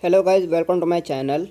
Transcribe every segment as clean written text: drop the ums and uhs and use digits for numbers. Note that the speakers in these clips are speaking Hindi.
Hello guys, welcome to my channel.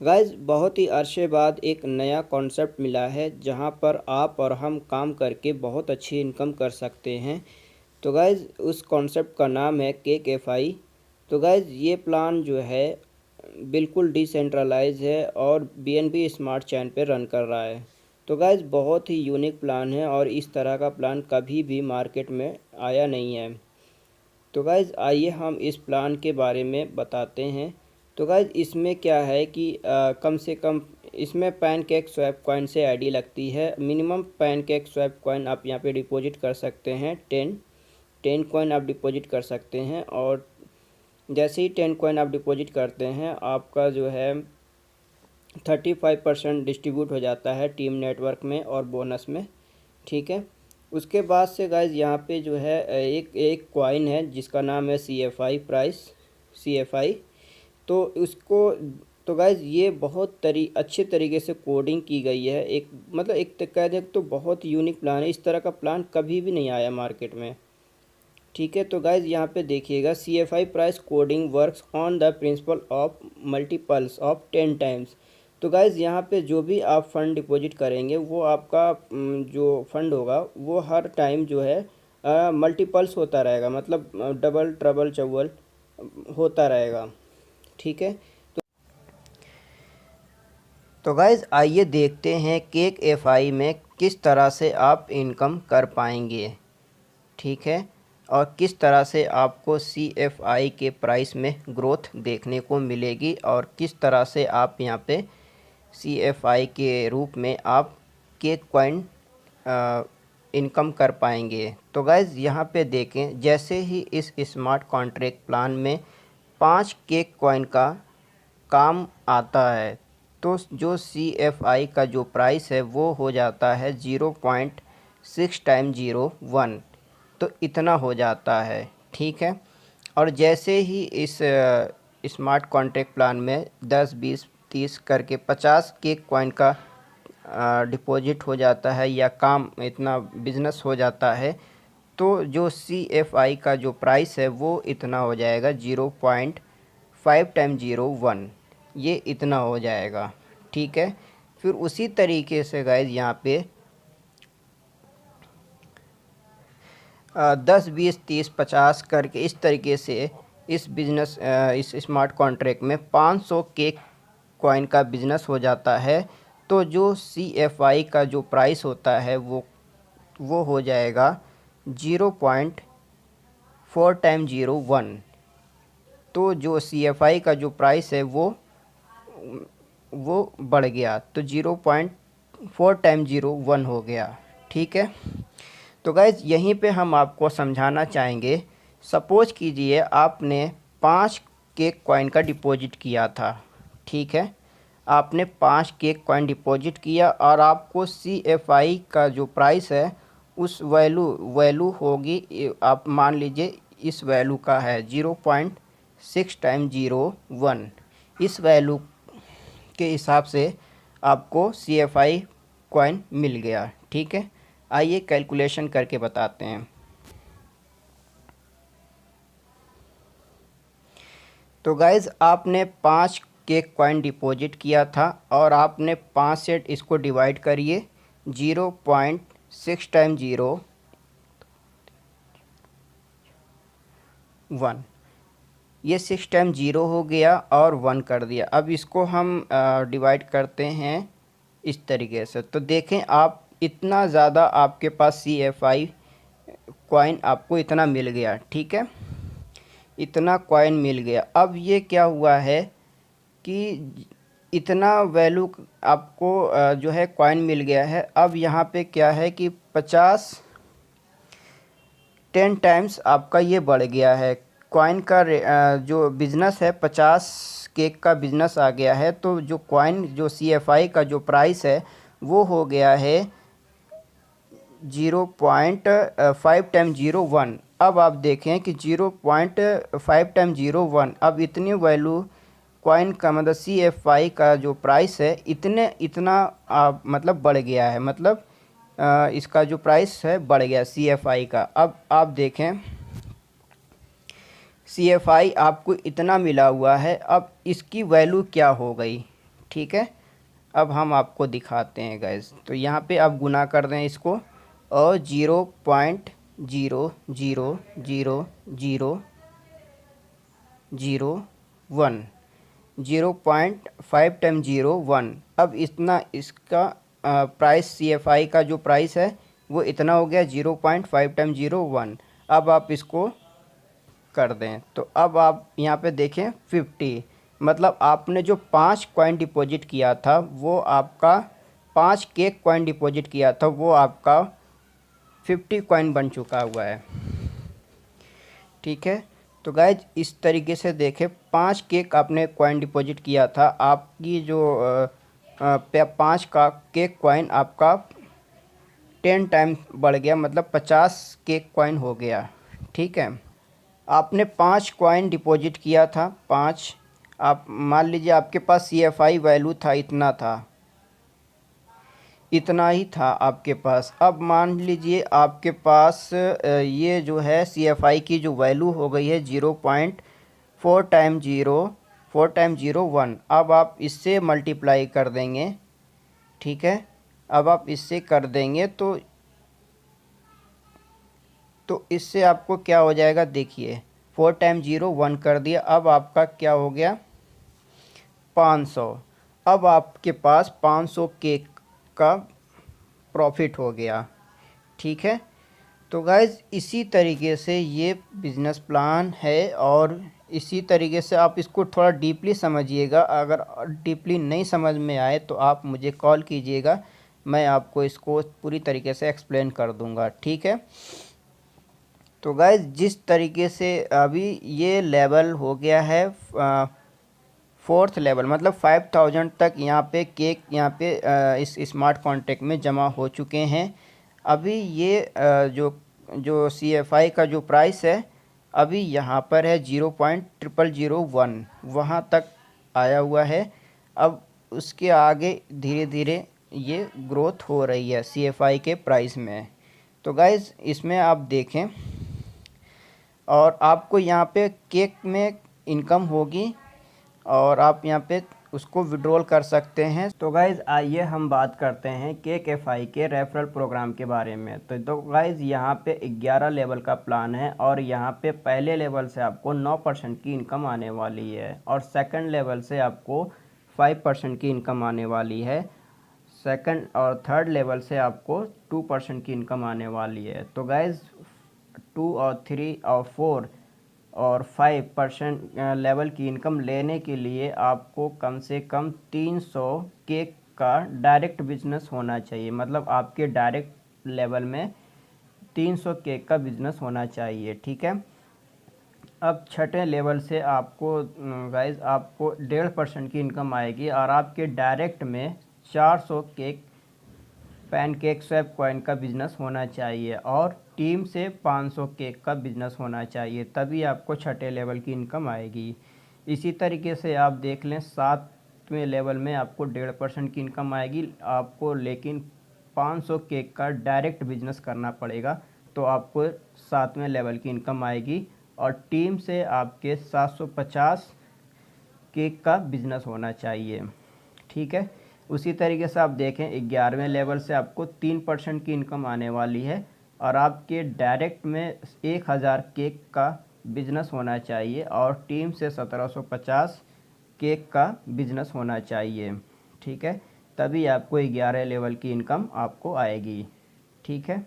Guys, बहुत ही अरसे बाद एक नया कॉन्सेप्ट मिला है जहां पर आप और हम काम करके बहुत अच्छी इनकम कर सकते हैं। तो गाइज़, उस कॉन्सेप्ट का नाम है केक एफ आई। तो गाइज़, ये प्लान जो है बिल्कुल डिसेंट्रलाइज है और बीएनबी स्मार्ट चैन पे रन कर रहा है। तो गाइज़, बहुत ही यूनिक प्लान है और इस तरह का प्लान कभी भी मार्केट में आया नहीं है। तो गाइज़, आइए हम इस प्लान के बारे में बताते हैं। तो गाइज़, इसमें क्या है कि कम से कम इसमें पैनकेक स्वैप कॉइन से आईडी लगती है। मिनिमम पैनकेक स्वैप कॉइन आप यहाँ पे डिपॉजिट कर सकते हैं। टेन कॉइन आप डिपॉजिट कर सकते हैं और जैसे ही 10 कॉइन आप डिपॉजिट करते हैं आपका जो है 35% डिस्ट्रीब्यूट हो जाता है टीम नेटवर्क में और बोनस में। ठीक है। उसके बाद से गाइज यहाँ पे जो है एक एक कॉइन है जिसका नाम है सी एफ आई। तो उसको तो गाइज ये बहुत अच्छे तरीके से कोडिंग की गई है। एक मतलब एक कह दे तो बहुत यूनिक प्लान है। इस तरह का प्लान कभी भी नहीं आया मार्केट में। ठीक है। तो गाइज यहाँ पे देखिएगा, C F I price coding works on the principle of multiples of 10 times. तो गाइज यहाँ पे जो भी आप फंड डिपॉजिट करेंगे वो आपका जो फंड होगा वो हर टाइम जो है मल्टीपल्स होता रहेगा, मतलब डबल ट्रबल चौबल होता रहेगा। ठीक है। तो गाइज आइए देखते हैं केक एफ आई में किस तरह से आप इनकम कर पाएंगे। ठीक है। और किस तरह से आपको सी एफ आई के प्राइस में ग्रोथ देखने को मिलेगी और किस तरह से आप यहाँ पे सी एफ आई के रूप में आप केक कॉइन इनकम कर पाएंगे। तो गाइज़ यहाँ पे देखें, जैसे ही इस स्मार्ट कॉन्ट्रैक्ट प्लान में 5 केक कॉइन का काम आता है तो जो सी एफ आई का जो प्राइस है वो हो जाता है 0.6 टाइम 01। तो इतना हो जाता है। ठीक है। और जैसे ही इस स्मार्ट कॉन्ट्रैक्ट प्लान में 10 20 30 करके 50 केक कॉइन का डिपॉजिट हो जाता है या काम इतना बिजनेस हो जाता है तो जो सी एफ आई का जो प्राइस है वो इतना हो जाएगा 0.5 टाइम 01। ये इतना हो जाएगा। ठीक है। फिर उसी तरीके से गाइज यहाँ पे 10 20 30 50 करके इस तरीके से इस बिज़नेस इस स्मार्ट कॉन्ट्रैक्ट में 500 केक कॉइन का बिज़नेस हो जाता है। तो जो सी एफ आई का जो प्राइस होता है वो हो जाएगा 0.4 टाइम 01। तो जो सी एफ आई का जो प्राइस है वो बढ़ गया तो 0.4 टाइम 01 हो गया। ठीक है। तो गाइज़ यहीं पे हम आपको समझाना चाहेंगे, सपोज कीजिए आपने 5 केक कॉइन का डिपॉजिट किया था। ठीक है। आपने 5 केक कॉइन डिपॉजिट किया और आपको सी एफ आई का जो प्राइस है उस वैल्यू होगी, आप मान लीजिए इस वैल्यू का है 0.6 टाइम 01। इस वैल्यू के हिसाब से आपको सी एफ आई कॉइन मिल गया। ठीक है। आइए कैलकुलेशन करके बताते हैं। तो गाइज़ आपने 5 केक कॉइन डिपॉजिट किया था और आपने 5 सेट इसको डिवाइड करिए 0.6 टाइम 01। ये 6 टाइम 0 हो गया और 1 कर दिया। अब इसको हम डिवाइड करते हैं इस तरीके से। तो देखें आप, इतना ज़्यादा आपके पास सी एफ आई कॉइन आपको इतना मिल गया। ठीक है। इतना कॉइन मिल गया। अब ये क्या हुआ है कि इतना वैल्यू आपको जो है कॉइन मिल गया है। अब यहाँ पे क्या है कि 10 टाइम्स आपका ये बढ़ गया है। कॉइन का जो बिज़नेस है 50 केक का बिज़नेस आ गया है। तो जो कॉइन जो सी एफ आई का जो प्राइस है वो हो गया है 0.5 टाइम 01। अब आप देखें कि 0.5 टाइम 01, अब इतनी वैल्यू कॉइन का मतलब सी एफ आई का जो प्राइस है इतना मतलब बढ़ गया है। मतलब इसका जो प्राइस है बढ़ गया सी एफ आई का। अब आप देखें CFI आपको इतना मिला हुआ है, अब इसकी वैल्यू क्या हो गई, ठीक है। अब हम आपको दिखाते हैं गाइस। तो यहाँ पे आप गुना कर दें इसको और 0.0000001 0.5 टाइम 01। अब इतना इसका प्राइस CFI का जो प्राइस है वो इतना हो गया 0.5 टाइम 01। अब आप इसको कर दें तो अब आप यहाँ पे देखें 50, मतलब आपने जो 5 कॉइन डिपॉजिट किया था वो आपका 5 केक कॉइन डिपॉजिट किया था वो आपका 50 कॉइन बन चुका हुआ है, ठीक है। तो गाइज इस तरीके से देखें, 5 केक आपने कॉइन डिपॉजिट किया था, आपकी जो 5 का केक कॉइन आपका 10 टाइम बढ़ गया, मतलब 50 केक कॉइन हो गया, ठीक है। आपने 5 कॉइन डिपॉजिट किया था, 5, आप मान लीजिए आपके पास CFI वैल्यू था इतना था, इतना ही था आपके पास। अब मान लीजिए आपके पास ये जो है CFI की जो वैल्यू हो गई है 0.4 टाइम 0.4 टाइम 01। अब आप इससे मल्टीप्लाई कर देंगे, ठीक है। अब आप इससे कर देंगे तो इससे आपको क्या हो जाएगा, देखिए 4 टाइम 01 कर दिया, अब आपका क्या हो गया 500। अब आपके पास 500 केक का प्रॉफिट हो गया, ठीक है। तो गाइज़ इसी तरीके से ये बिज़नेस प्लान है और इसी तरीके से आप इसको थोड़ा डीपली समझिएगा। अगर डीपली नहीं समझ में आए तो आप मुझे कॉल कीजिएगा, मैं आपको इसको पूरी तरीके से एक्सप्लेन कर दूंगा, ठीक है। तो गाइज़ जिस तरीके से अभी ये लेवल हो गया है 4th लेवल, मतलब 5000 तक यहाँ पे केक यहाँ पे इस स्मार्ट कॉन्ट्रैक्ट में जमा हो चुके हैं। अभी ये जो CFI का जो प्राइस है अभी यहाँ पर है 0.0001, वहाँ तक आया हुआ है। अब उसके आगे धीरे धीरे ये ग्रोथ हो रही है CFI के प्राइस में। तो गाइज़ इसमें आप देखें और आपको यहाँ पे केक में इनकम होगी और आप यहाँ पे उसको विड्रॉल कर सकते हैं। तो गाइज़ आइए हम बात करते हैं KeekFI के रेफरल प्रोग्राम के बारे में। तो गाइज़ यहाँ पे 11 लेवल का प्लान है और यहाँ पे पहले लेवल से आपको 9% की इनकम आने वाली है और सेकंड लेवल से आपको 5% की इनकम आने वाली है। सेकंड और थर्ड लेवल से आपको 2% की इनकम आने वाली है। तो गाइज़ 2 और 3 और 4 और 5% लेवल की इनकम लेने के लिए आपको कम से कम 300 केक का डायरेक्ट बिजनेस होना चाहिए, मतलब आपके डायरेक्ट लेवल में 300 केक का बिजनेस होना चाहिए, ठीक है। अब छठे लेवल से आपको गाइज आपको 1.5% की इनकम आएगी और आपके डायरेक्ट में 400 केक पैनकेक स्वैप कॉइन का बिज़नेस होना चाहिए और टीम से 500 केक का बिज़नेस होना चाहिए, तभी आपको छठे लेवल की इनकम आएगी। इसी तरीके से आप देख लें 7वें लेवल में आपको 1.5% की इनकम आएगी आपको, लेकिन 500 केक का डायरेक्ट बिजनेस करना पड़ेगा तो आपको 7वें लेवल की इनकम आएगी और टीम से आपके 750 केक का बिज़नेस होना चाहिए, ठीक है। उसी तरीके से आप देखें 11वें लेवल से आपको 3% की इनकम आने वाली है और आपके डायरेक्ट में 1000 केक का बिजनेस होना चाहिए और टीम से 1750 केक का बिजनेस होना चाहिए, ठीक है। तभी आपको 11 लेवल की इनकम आपको आएगी, ठीक है।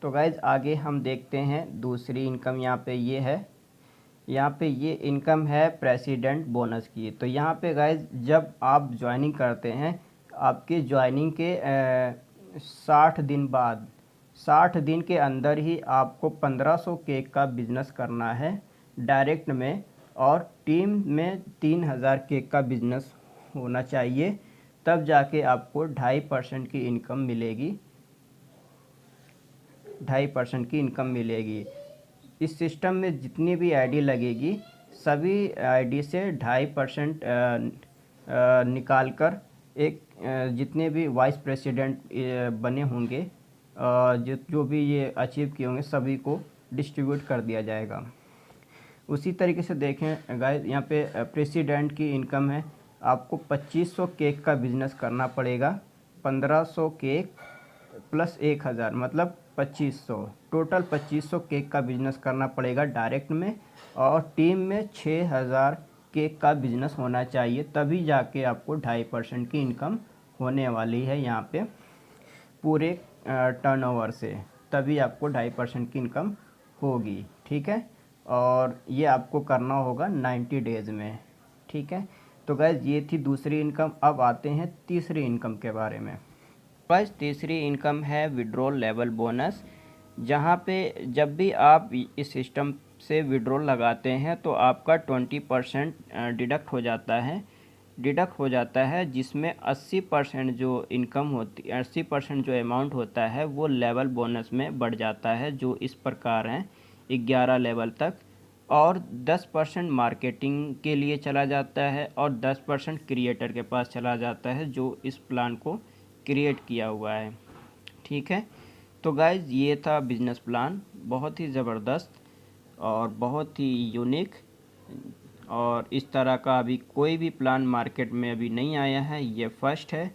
तो गाइज आगे हम देखते हैं दूसरी इनकम। यहाँ पे ये है, यहाँ पे ये इनकम है प्रेसिडेंट बोनस की। तो यहाँ पे गाइज जब आप ज्वाइनिंग करते हैं आपकी ज्वाइनिंग के 60 दिन बाद 60 दिन के अंदर ही आपको 1500 केक का बिजनेस करना है डायरेक्ट में और टीम में 3000 केक का बिजनेस होना चाहिए, तब जाके आपको 2.5% की इनकम मिलेगी, 2.5% की इनकम मिलेगी। इस सिस्टम में जितनी भी आईडी लगेगी सभी आईडी से 2.5% निकाल कर एक जितने भी वाइस प्रेसिडेंट बने होंगे जो भी ये अचीव किए होंगे सभी को डिस्ट्रीब्यूट कर दिया जाएगा। उसी तरीके से देखें गाइस, यहाँ पे प्रेसिडेंट की इनकम है, आपको 2500 केक का बिज़नेस करना पड़ेगा। 1500 केक प्लस 1000 मतलब 2500, टोटल 2500 केक का बिज़नेस करना पड़ेगा डायरेक्ट में, और टीम में 6000 केक का बिज़नेस होना चाहिए, तभी जाके आपको 2.5% की इनकम होने वाली है यहाँ पे पूरे टर्नओवर से, तभी आपको 2.5% की इनकम होगी। ठीक है, और ये आपको करना होगा 90 डेज़ में। ठीक है, तो गाइस ये थी दूसरी इनकम। अब आते हैं तीसरी इनकम के बारे में। गाइस तीसरी इनकम है विड्रॉल लेवल बोनस, जहाँ पे जब भी आप इस सिस्टम से विड्रॉल लगाते हैं तो आपका 20% डिडक्ट हो जाता है, जिसमें 80% जो इनकम होती 80% जो अमाउंट होता है वो लेवल बोनस में बढ़ जाता है, जो इस प्रकार हैं 11 लेवल तक, और 10% मार्केटिंग के लिए चला जाता है, और 10% क्रिएटर के पास चला जाता है जो इस प्लान को क्रिएट किया हुआ है। ठीक है, तो गाइज़ ये था बिज़नेस प्लान, बहुत ही ज़बरदस्त और बहुत ही यूनिक, और इस तरह का अभी कोई भी प्लान मार्केट में अभी नहीं आया है, ये फर्स्ट है।